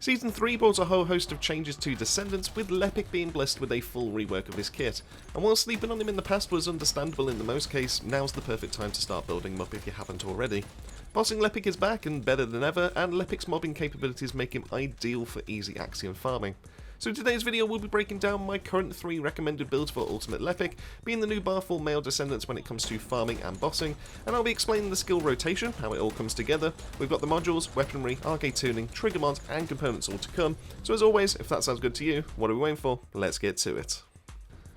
Season 3 brought a whole host of changes to Descendants, with Lepic being blessed with a full rework of his kit. And while sleeping on him in the past was understandable in the most case, now's the perfect time to start building him up if you haven't already. Bossing Lepic is back and better than ever, and Lepic's mobbing capabilities make him ideal for easy Axion farming. So in today's video we'll be breaking down my current 3 recommended builds for Ultimate Lepic, being the new Barfall male Descendants when it comes to farming and bossing, and I'll be explaining the skill rotation, how it all comes together. We've got the modules, weaponry, Arche tuning, trigger mods and components all to come, so as always, if that sounds good to you, what are we waiting for? Let's get to it.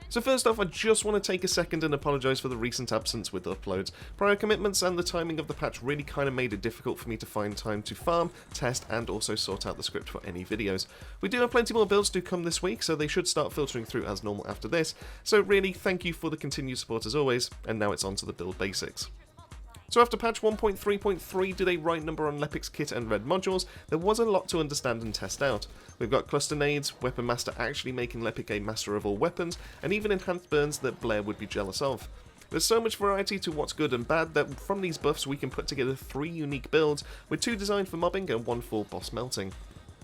So first off, I just want to take a second and apologise for the recent absence with uploads. Prior commitments and the timing of the patch really kind of made it difficult for me to find time to farm, test and also sort out the script for any videos. We do have plenty more builds to come this week, so they should start filtering through as normal after this, so really thank you for the continued support as always, and now it's on to the build basics. So after patch 1.3.3 did a right number on Lepic's kit and red modules, there was a lot to understand and test out. We've got cluster nades, Weapon Master actually making Lepic a master of all weapons, and even enhanced burns that Blair would be jealous of. There's so much variety to what's good and bad that from these buffs we can put together 3 unique builds, with 2 designed for mobbing and 1 for boss melting.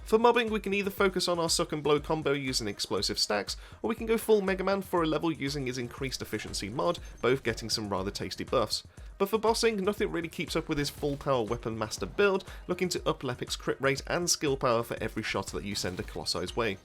For mobbing, we can either focus on our suck and blow combo using explosive stacks, or we can go full Megaman for a level using his increased efficiency mod, both getting some rather tasty buffs. But for bossing, nothing really keeps up with his full power Weapon Master build, looking to up Lepic's crit rate and skill power for every shot that you send a Colosse's way.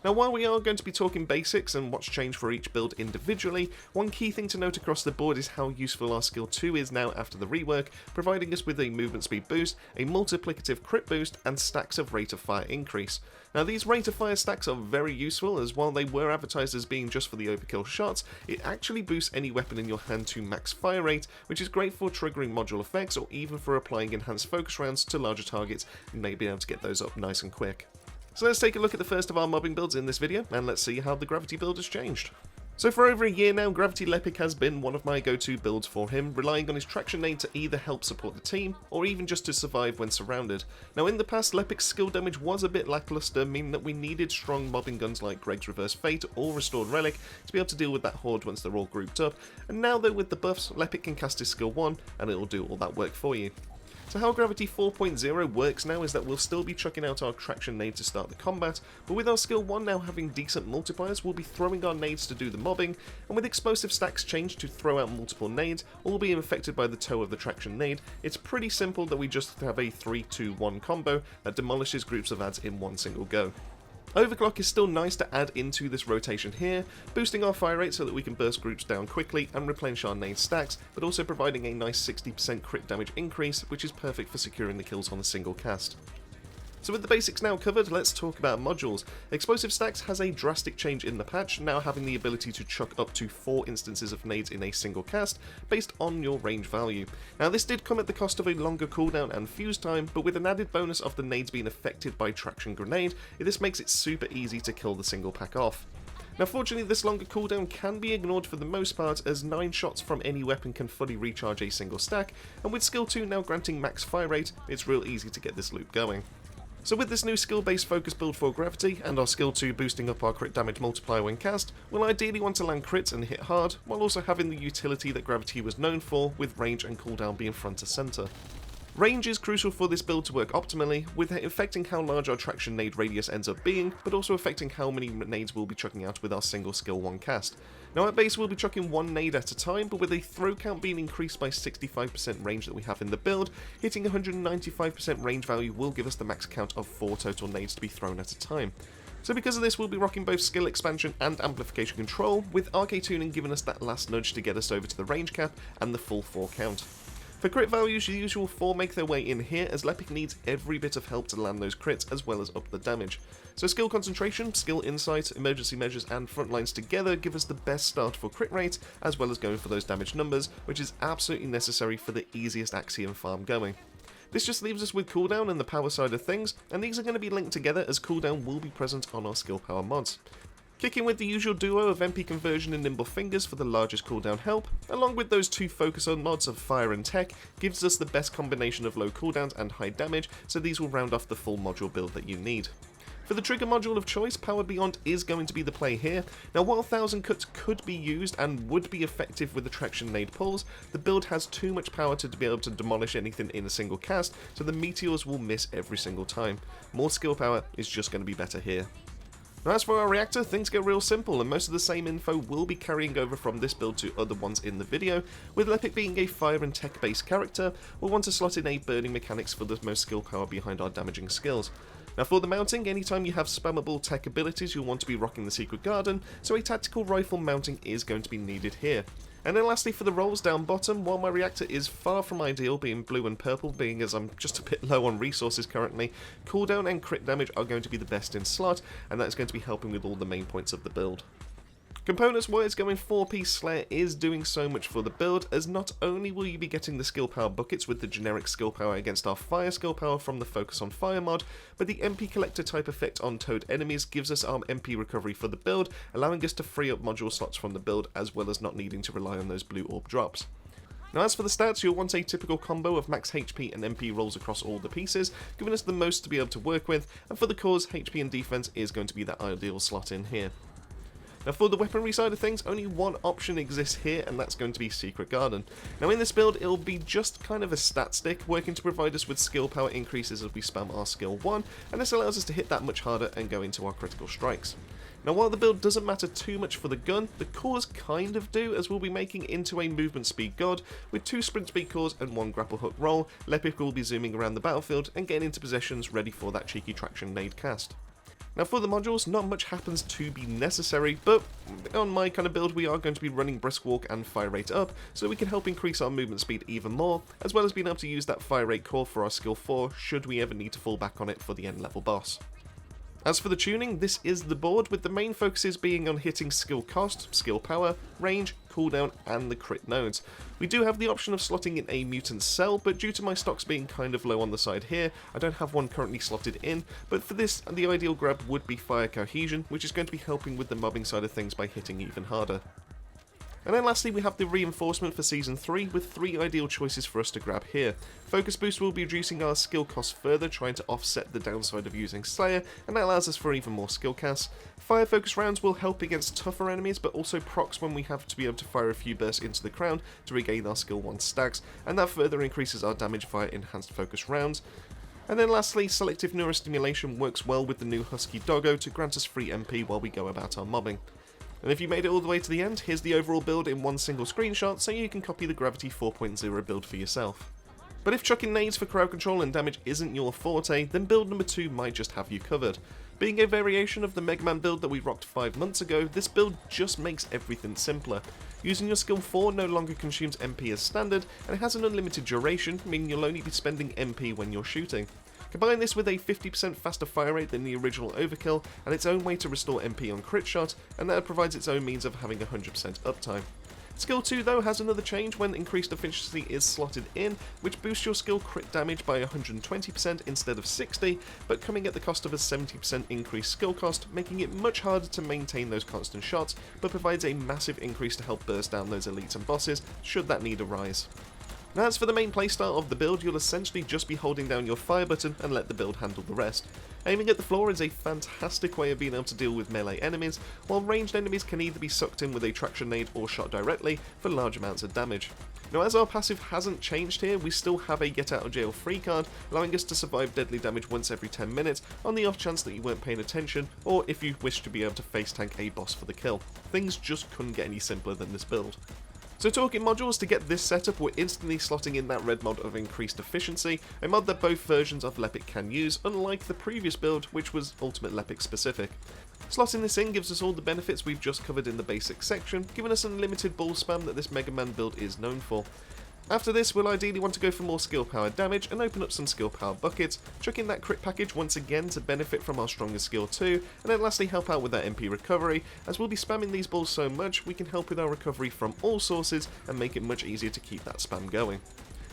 Now while we are going to be talking basics and what's changed for each build individually, one key thing to note across the board is how useful our skill 2 is now after the rework, providing us with a movement speed boost, a multiplicative crit boost and stacks of rate of fire increase. Now these rate of fire stacks are very useful, as while they were advertised as being just for the overkill shots, it actually boosts any weapon in your hand to max fire rate, which is great for triggering module effects or even for applying enhanced focus rounds to larger targets and maybe able to get those up nice and quick. So let's take a look at the first of our mobbing builds in this video, and let's see how the Gravity build has changed. So for over a year now, Gravity Lepic has been one of my go-to builds for him, relying on his traction nade to either help support the team, or even just to survive when surrounded. Now in the past, Lepic's skill damage was a bit lackluster, meaning that we needed strong mobbing guns like Greg's Reverse Fate or Restored Relic to be able to deal with that horde once they're all grouped up, and now though with the buffs, Lepic can cast his skill 1, and it'll do all that work for you. So how Gravity 4.0 works now is that we'll still be chucking out our traction nade to start the combat, but with our skill 1 now having decent multipliers, we'll be throwing our nades to do the mobbing, and with explosive stacks changed to throw out multiple nades, all being affected by the toe of the traction nade, it's pretty simple that we just have a 3-2-1 combo that demolishes groups of adds in one single go. Overclock is still nice to add into this rotation here, boosting our fire rate so that we can burst groups down quickly and replenish our nade stacks, but also providing a nice 60% crit damage increase, which is perfect for securing the kills on a single cast. So with the basics now covered, let's talk about modules. Explosive Stacks has a drastic change in the patch, now having the ability to chuck up to 4 instances of nades in a single cast, based on your range value. Now this did come at the cost of a longer cooldown and fuse time, but with an added bonus of the nades being affected by Traction Grenade, this makes it super easy to kill the single pack off. Now fortunately this longer cooldown can be ignored for the most part, as 9 shots from any weapon can fully recharge a single stack, and with skill 2 now granting max fire rate, it's real easy to get this loop going. So with this new skill-based focus build for Gravity, and our skill 2 boosting up our crit damage multiplier when cast, we'll ideally want to land crits and hit hard, while also having the utility that Gravity was known for, with range and cooldown being front and centre. Range is crucial for this build to work optimally, with it affecting how large our traction nade radius ends up being, but also affecting how many nades we'll be chucking out with our single skill 1 cast. Now at base we'll be chucking 1 nade at a time, but with a throw count being increased by 65% range that we have in the build, hitting 195% range value will give us the max count of 4 total nades to be thrown at a time. So because of this we'll be rocking both skill expansion and amplification control, with Arche tuning giving us that last nudge to get us over to the range cap and the full 4 count. For crit values, the usual 4 make their way in here, as Lepic needs every bit of help to land those crits as well as up the damage. So skill concentration, skill insight, emergency measures and frontlines together give us the best start for crit rate, as well as going for those damage numbers, which is absolutely necessary for the easiest Axion farm going. This just leaves us with cooldown and the power side of things, and these are going to be linked together as cooldown will be present on our skill power mods. Kicking with the usual duo of MP Conversion and Nimble Fingers for the largest cooldown help, along with those 2 focus on mods of Fire and Tech, gives us the best combination of low cooldowns and high damage, so these will round off the full module build that you need. For the trigger module of choice, Powered Beyond is going to be the play here. Now while 1000 cuts could be used and would be effective with the traction nade pulls, the build has too much power to be able to demolish anything in a single cast, so the meteors will miss every single time. More skill power is just going to be better here. Now as for our reactor, things get real simple, and most of the same info will be carrying over from this build to other ones in the video. With Lepic being a fire and tech based character, we'll want to slot in a burning mechanics for the most skill power behind our damaging skills. Now for the mounting, anytime you have spammable tech abilities you'll want to be rocking the Secret Garden, so a tactical rifle mounting is going to be needed here. And then lastly for the rolls down bottom, while my reactor is far from ideal being blue and purple, being as I'm just a bit low on resources currently, cooldown and crit damage are going to be the best in slot, and that is going to be helping with all the main points of the build. Components wise, going 4-piece Slayer is doing so much for the build, as not only will you be getting the skill power buckets with the generic skill power against our fire skill power from the Focus on Fire mod, but the MP collector type effect on towed enemies gives us our MP recovery for the build, allowing us to free up module slots from the build as well as not needing to rely on those blue orb drops. Now as for the stats, you'll want a typical combo of max HP and MP rolls across all the pieces, giving us the most to be able to work with, and for the cause, HP and defense is going to be that ideal slot in here. Now for the weaponry side of things, only one option exists here, and that's going to be Secret Garden. Now in this build, it'll be just kind of a stat stick, working to provide us with skill power increases as we spam our skill 1, and this allows us to hit that much harder and go into our critical strikes. Now while the build doesn't matter too much for the gun, the cores kind of do, as we'll be making into a movement speed god, with 2 sprint speed cores and 1 grapple hook roll. Lepic will be zooming around the battlefield and getting into positions ready for that cheeky traction nade cast. Now for the modules, not much happens to be necessary, but on my kind of build we are going to be running Brisk Walk and Fire Rate up, so we can help increase our movement speed even more, as well as being able to use that Fire Rate core for our skill 4 should we ever need to fall back on it for the end level boss. As for the tuning, this is the board, with the main focuses being on hitting skill cost, skill power, range, cooldown, and the crit nodes. We do have the option of slotting in a mutant cell, but due to my stocks being kind of low on the side here, I don't have one currently slotted in, but for this, the ideal grab would be Fire Cohesion, which is going to be helping with the mobbing side of things by hitting even harder. And then lastly we have the Reinforcement for Season 3, with 3 ideal choices for us to grab here. Focus Boost will be reducing our skill cost further, trying to offset the downside of using Slayer, and that allows us for even more skill casts. Fire Focus rounds will help against tougher enemies, but also procs when we have to be able to fire a few bursts into the crown to regain our skill 1 stacks, and that further increases our damage via enhanced focus rounds. And then lastly, Selective Neurostimulation works well with the new Husky Doggo to grant us free MP while we go about our mobbing. And if you made it all the way to the end, here's the overall build in one single screenshot, so you can copy the Gravity 4.0 build for yourself. But if chucking nades for crowd control and damage isn't your forte, then build number 2 might just have you covered. Being a variation of the Megaman build that we rocked 5 months ago, this build just makes everything simpler. Using your skill 4 no longer consumes MP as standard, and it has an unlimited duration, meaning you'll only be spending MP when you're shooting. Combine this with a 50% faster fire rate than the original Overkill, and its own way to restore MP on crit shot, and that provides its own means of having 100% uptime. Skill 2 though has another change when increased efficiency is slotted in, which boosts your skill crit damage by 120% instead of 60%, but coming at the cost of a 70% increased skill cost, making it much harder to maintain those constant shots, but provides a massive increase to help burst down those elites and bosses, should that need arise. Now as for the main playstyle of the build, you'll essentially just be holding down your fire button and let the build handle the rest. Aiming at the floor is a fantastic way of being able to deal with melee enemies, while ranged enemies can either be sucked in with a traction nade or shot directly for large amounts of damage. Now as our passive hasn't changed here, we still have a get out of jail free card, allowing us to survive deadly damage once every 10 minutes on the off chance that you weren't paying attention, or if you wish to be able to face tank a boss for the kill. Things just couldn't get any simpler than this build. So talking modules, to get this setup we're instantly slotting in that red mod of increased efficiency, a mod that both versions of Lepic can use, unlike the previous build which was Ultimate Lepic specific. Slotting this in gives us all the benefits we've just covered in the basics section, giving us unlimited ball spam that this Megaman build is known for. After this, we'll ideally want to go for more skill power damage and open up some skill power buckets, chuck in that crit package once again to benefit from our strongest skill 2, and then lastly help out with that MP recovery, as we'll be spamming these balls so much we can help with our recovery from all sources and make it much easier to keep that spam going.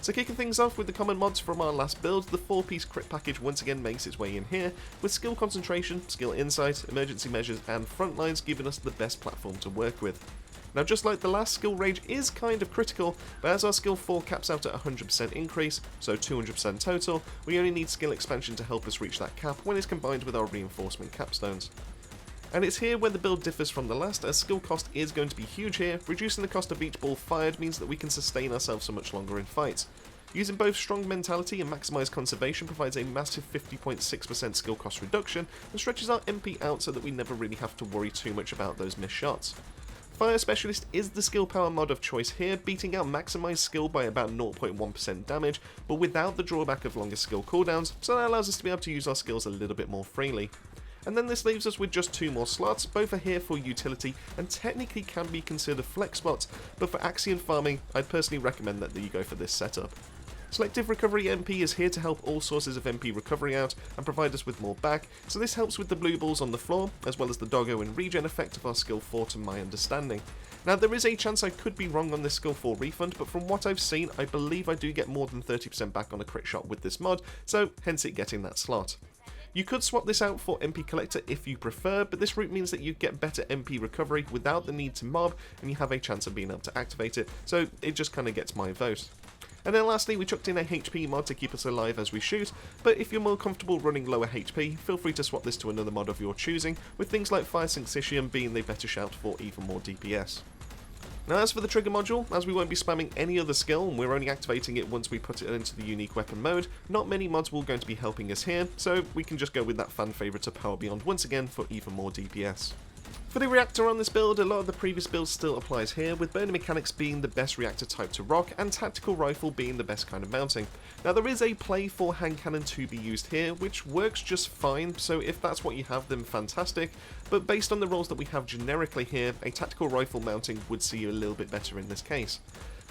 So kicking things off with the common mods from our last build, the 4-piece crit package once again makes its way in here, with skill concentration, skill insight, emergency measures and frontlines giving us the best platform to work with. Now just like the last, skill rage is kind of critical, but as our skill 4 caps out at 100% increase, so 200% total, we only need skill expansion to help us reach that cap when it's combined with our reinforcement capstones. And it's here where the build differs from the last, as skill cost is going to be huge here. Reducing the cost of each ball fired means that we can sustain ourselves so much longer in fights. Using both strong mentality and maximised conservation provides a massive 50.6% skill cost reduction and stretches our MP out so that we never really have to worry too much about those missed shots. Fire Specialist is the skill power mod of choice here, beating out maximised skill by about 0.1% damage, but without the drawback of longer skill cooldowns, so that allows us to be able to use our skills a little bit more freely. And then this leaves us with just 2 more slots. Both are here for utility and technically can be considered flex spots, but for Axion farming, I'd personally recommend that you go for this setup. Selective Recovery MP is here to help all sources of MP recovery out and provide us with more back, so this helps with the blue balls on the floor, as well as the doggo and regen effect of our skill 4 to my understanding. Now there is a chance I could be wrong on this skill 4 refund, but from what I've seen, I believe I do get more than 30% back on a crit shot with this mod, so hence it getting that slot. You could swap this out for MP Collector if you prefer, but this route means that you get better MP recovery without the need to mob, and you have a chance of being able to activate it, so it just kind of gets my vote. And then lastly, we chucked in a HP mod to keep us alive as we shoot, but if you're more comfortable running lower HP, feel free to swap this to another mod of your choosing, with things like Fire Syncytium being the better shout for even more DPS. Now as for the trigger module, as we won't be spamming any other skill and we're only activating it once we put it into the unique weapon mode, not many mods will going to be helping us here, so we can just go with that fan favourite of Power Beyond once again for even more DPS. For the reactor on this build, a lot of the previous builds still applies here, with burner mechanics being the best reactor type to rock and tactical rifle being the best kind of mounting. Now there is a play for hand cannon to be used here, which works just fine, so if that's what you have then fantastic, but based on the roles that we have generically here, a tactical rifle mounting would see you a little bit better in this case.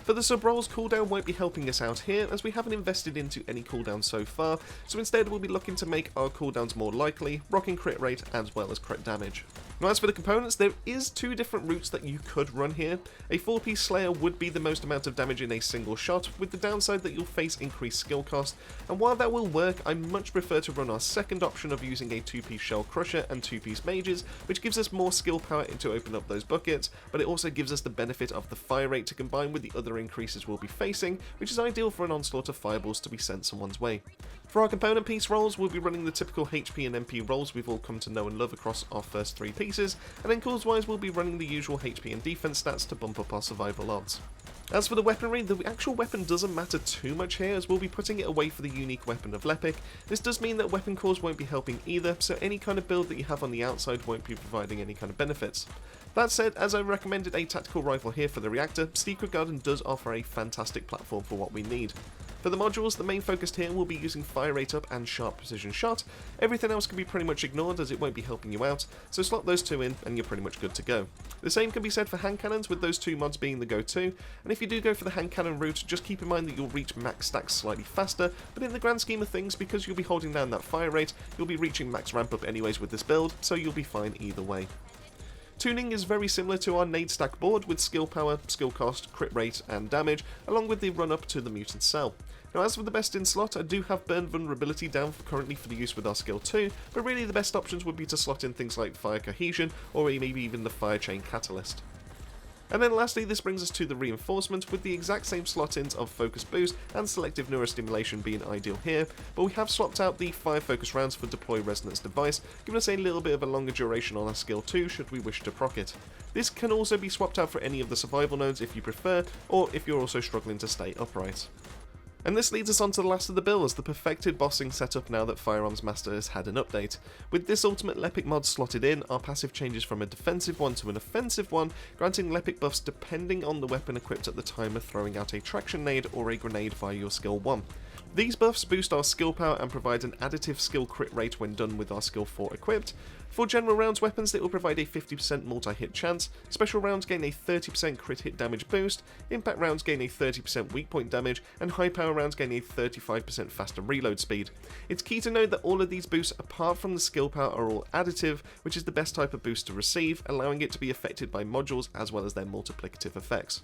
For the sub-rolls, cooldown won't be helping us out here, as we haven't invested into any cooldown so far, so instead we'll be looking to make our cooldowns more likely, rocking crit rate as well as crit damage. Now as for the components, there is 2 different routes that you could run here. A 4-piece Slayer would be the most amount of damage in a single shot, with the downside that you'll face increased skill cost, and while that will work, I much prefer to run our second option of using a 2-piece Shell Crusher and 2-piece Mages, which gives us more skill power to open up those buckets, but it also gives us the benefit of the fire rate to combine with the other increases we'll be facing, which is ideal for an onslaught of fireballs to be sent someone's way. For our component piece rolls, we'll be running the typical HP and MP rolls we've all come to know and love across our first 3 pieces, and then cores wise we'll be running the usual HP and defense stats to bump up our survival odds. As for the weaponry, the actual weapon doesn't matter too much here, as we'll be putting it away for the unique weapon of Lepic. This does mean that weapon cores won't be helping either, so any kind of build that you have on the outside won't be providing any kind of benefits. That said, as I recommended a tactical rifle here for the reactor, Secret Garden does offer a fantastic platform for what we need. For the modules, the main focus here will be using fire rate up and sharp precision shot. Everything else can be pretty much ignored as it won't be helping you out, so slot those 2 in and you're pretty much good to go. The same can be said for hand cannons, with those 2 mods being the go-to, and if you do go for the hand cannon route, just keep in mind that you'll reach max stacks slightly faster, but in the grand scheme of things, because you'll be holding down that fire rate, you'll be reaching max ramp up anyways with this build, so you'll be fine either way. Tuning is very similar to our nade stack board, with skill power, skill cost, crit rate and damage, along with the run up to the mutant cell. Now as for the best in slot, I do have burn vulnerability down currently for the use with our skill 2, but really the best options would be to slot in things like fire cohesion, or maybe even the fire chain catalyst. And then lastly, this brings us to the reinforcement, with the exact same slot-ins of focus boost and selective neurostimulation being ideal here, but we have swapped out the fire focus rounds for deploy resonance device, giving us a little bit of a longer duration on our skill 2 should we wish to proc it. This can also be swapped out for any of the survival nodes if you prefer, or if you're also struggling to stay upright. And this leads us on to the last of the builds, the perfected bossing setup now that Firearms Master has had an update. With this ultimate Lepic mod slotted in, our passive changes from a defensive one to an offensive one, granting Lepic buffs depending on the weapon equipped at the time of throwing out a traction nade or a grenade via your skill 1. These buffs boost our skill power and provide an additive skill crit rate when done with our skill 4 equipped. For general rounds weapons, it will provide a 50% multi-hit chance, special rounds gain a 30% crit hit damage boost, impact rounds gain a 30% weak point damage, and high power rounds gain a 35% faster reload speed. It's key to note that all of these boosts, apart from the skill power, are all additive, which is the best type of boost to receive, allowing it to be affected by modules as well as their multiplicative effects.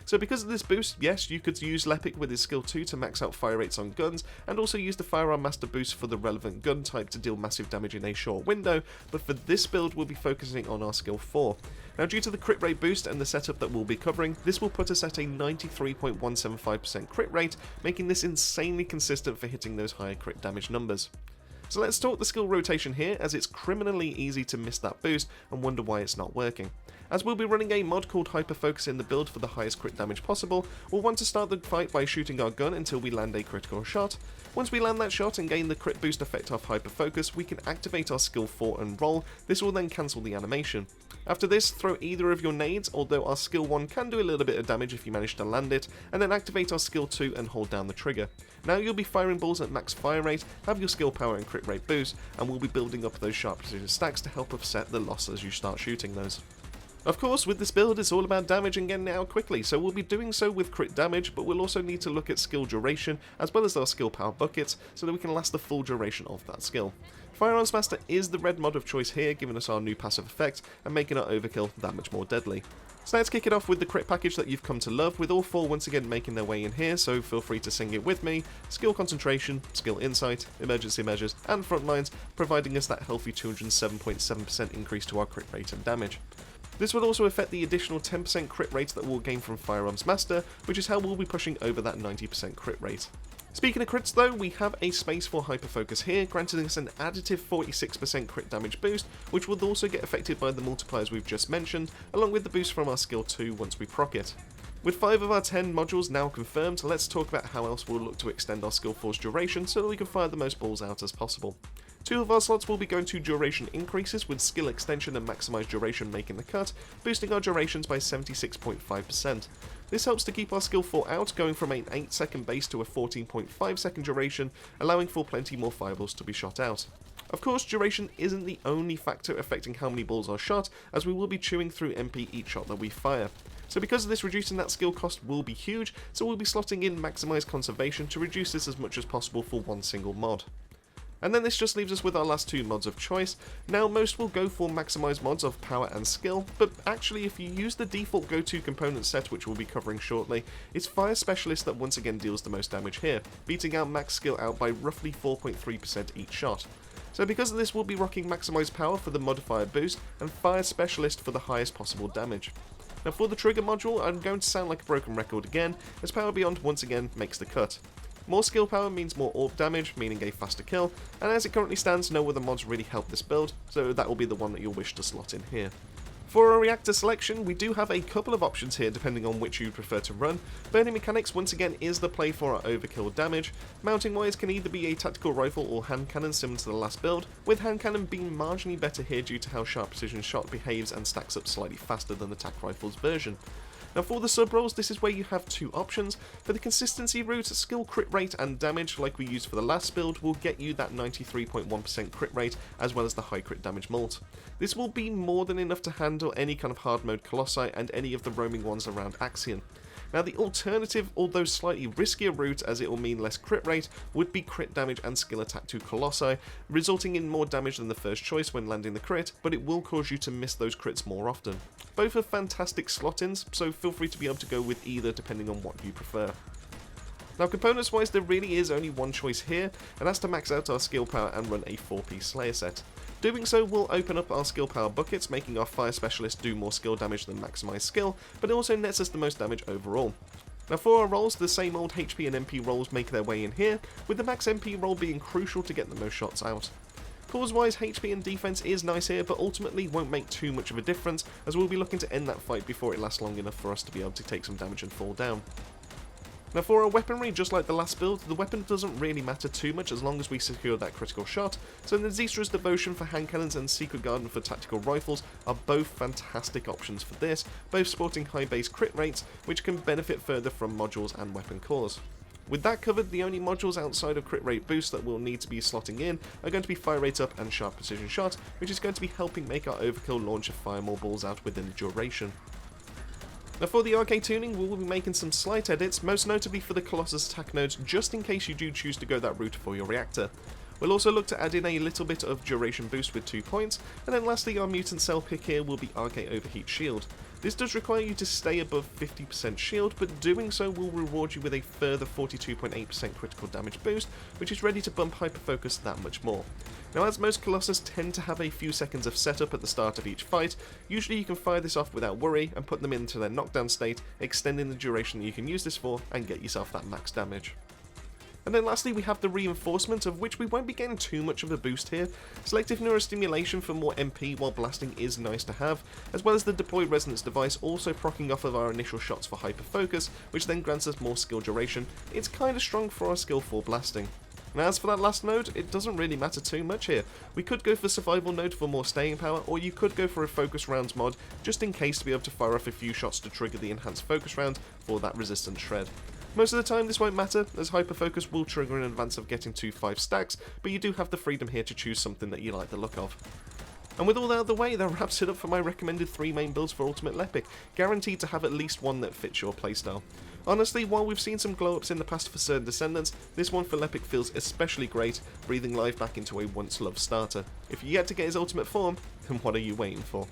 So because of this boost, yes, you could use Lepic with his skill 2 to max out fire rates on guns, and also use the Firearm Master boost for the relevant gun type to deal massive damage in a short window, but for this build we'll be focusing on our skill 4. Now due to the crit rate boost and the setup that we'll be covering, this will put us at a 93.175% crit rate, making this insanely consistent for hitting those higher crit damage numbers. So let's talk the skill rotation here, as it's criminally easy to miss that boost and wonder why it's not working. As we'll be running a mod called Hyperfocus in the build for the highest crit damage possible, we'll want to start the fight by shooting our gun until we land a critical shot. Once we land that shot and gain the crit boost effect off Hyperfocus, we can activate our skill 4 and roll. This will then cancel the animation. After this, throw either of your nades, although our skill 1 can do a little bit of damage if you manage to land it, and then activate our skill 2 and hold down the trigger. Now you'll be firing balls at max fire rate, have your skill power and crit rate boost, and we'll be building up those sharp precision stacks to help offset the loss as you start shooting those. Of course, with this build it's all about damage and getting it out quickly, so we'll be doing so with crit damage, but we'll also need to look at skill duration as well as our skill power buckets so that we can last the full duration of that skill. Firearms Master is the red mod of choice here, giving us our new passive effect and making our overkill that much more deadly. So let's kick it off with the crit package that you've come to love, with all 4 once again making their way in here, so feel free to sing it with me. Skill Concentration, Skill Insight, Emergency Measures, and Frontlines, providing us that healthy 207.7% increase to our crit rate and damage. This will also affect the additional 10% crit rate that we'll gain from Firearms Master, which is how we'll be pushing over that 90% crit rate. Speaking of crits though, we have a space for Hyperfocus here, granting us an additive 46% crit damage boost, which will also get affected by the multipliers we've just mentioned, along with the boost from our skill 2 once we proc it. With 5 of our 10 modules now confirmed, let's talk about how else we'll look to extend our skill 4's duration so that we can fire the most balls out as possible. 2 of our slots will be going to duration increases, with skill extension and maximised duration making the cut, boosting our durations by 76.5%. This helps to keep our skill 4 out, going from an 8 second base to a 14.5 second duration, allowing for plenty more fireballs to be shot out. Of course, duration isn't the only factor affecting how many balls are shot, as we will be chewing through MP each shot that we fire. So because of this, reducing that skill cost will be huge, so we'll be slotting in maximised conservation to reduce this as much as possible for one single mod. And then this just leaves us with our last 2 mods of choice. Now most will go for maximised mods of power and skill, but actually if you use the default go-to component set, which we'll be covering shortly, it's Fire Specialist that once again deals the most damage here, beating our max skill out by roughly 4.3% each shot. So because of this, we'll be rocking maximised power for the modifier boost and Fire Specialist for the highest possible damage. Now for the trigger module, I'm going to sound like a broken record again, as Power Beyond once again makes the cut. More skill power means more orb damage, meaning a faster kill, and as it currently stands, no other mods really help this build, so that will be the one that you'll wish to slot in here. For our reactor selection, we do have a couple of options here depending on which you prefer to run. Burning Mechanics once again is the play for our overkill damage. Mounting wise can either be a tactical rifle or hand cannon similar to the last build, with hand cannon being marginally better here due to how sharp precision shot behaves and stacks up slightly faster than the tac rifle's version. Now for the sub-rolls, this is where you have 2 options. For the consistency route, skill crit rate and damage like we used for the last build will get you that 93.1% crit rate as well as the high crit damage mult. This will be more than enough to handle any kind of hard mode Colossi and any of the roaming ones around Axion. Now the alternative, although slightly riskier route as it will mean less crit rate, would be crit damage and skill attack to Colossi, resulting in more damage than the first choice when landing the crit, but it will cause you to miss those crits more often. Both are fantastic slot-ins, so feel free to be able to go with either depending on what you prefer. Now components wise, there really is only one choice here, and that's to max out our skill power and run a 4-piece Slayer set. Doing so will open up our skill power buckets, making our Fire Specialist do more skill damage than maximised skill, but it also nets us the most damage overall. Now for our rolls, the same old HP and MP rolls make their way in here, with the max MP roll being crucial to get the most shots out. Cause wise, HP and defense is nice here, but ultimately won't make too much of a difference, as we'll be looking to end that fight before it lasts long enough for us to be able to take some damage and fall down. Now for our weaponry, just like the last build, the weapon doesn't really matter too much as long as we secure that critical shot, so the Zestra's Devotion for hand cannons and Secret Garden for tactical rifles are both fantastic options for this, both sporting high base crit rates, which can benefit further from modules and weapon cores. With that covered, the only modules outside of crit rate boost that we'll need to be slotting in are going to be Fire Rate Up and Sharp Precision Shot, which is going to be helping make our overkill launcher fire more balls out within the duration. Now for the arcade tuning, we will be making some slight edits, most notably for the Colossus attack nodes, just in case you do choose to go that route for your reactor. We'll also look to add in a little bit of duration boost with 2 points, and then lastly our mutant cell pick here will be Arche Overheat Shield. This does require you to stay above 50% shield, but doing so will reward you with a further 42.8% critical damage boost, which is ready to bump hyperfocus that much more. Now, as most Colossus tend to have a few seconds of setup at the start of each fight, usually you can fire this off without worry and put them into their knockdown state, extending the duration that you can use this for and get yourself that max damage. And then lastly we have the Reinforcement, of which we won't be getting too much of a boost here. Selective Neurostimulation for more MP while blasting is nice to have, as well as the Deploy Resonance device also proccing off of our initial shots for hyperfocus, which then grants us more skill duration. It's kinda strong for our skill 4 blasting. Now as for that last mode, it doesn't really matter too much here. We could go for Survival Mode for more staying power, or you could go for a Focus Rounds mod, just in case to be able to fire off a few shots to trigger the Enhanced Focus Round for that resistant shred. Most of the time this won't matter, as Hyperfocus will trigger in advance of getting to 5 stacks, but you do have the freedom here to choose something that you like the look of. And with all that out of the way, that wraps it up for my recommended 3 main builds for Ultimate Lepic, guaranteed to have at least one that fits your playstyle. Honestly, while we've seen some glow-ups in the past for certain descendants, this one for Lepic feels especially great, breathing life back into a once-loved starter. If you're yet to get his ultimate form, then what are you waiting for?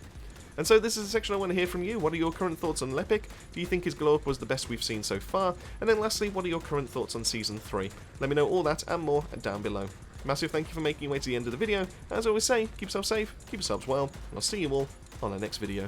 And so this is the section I want to hear from you. What are your current thoughts on Lepic? Do you think his glow-up was the best we've seen so far? And then lastly, what are your current thoughts on Season 3? Let me know all that and more down below. Massive thank you for making your way to the end of the video. As I always say, keep yourself safe, keep yourselves well, and I'll see you all on the next video.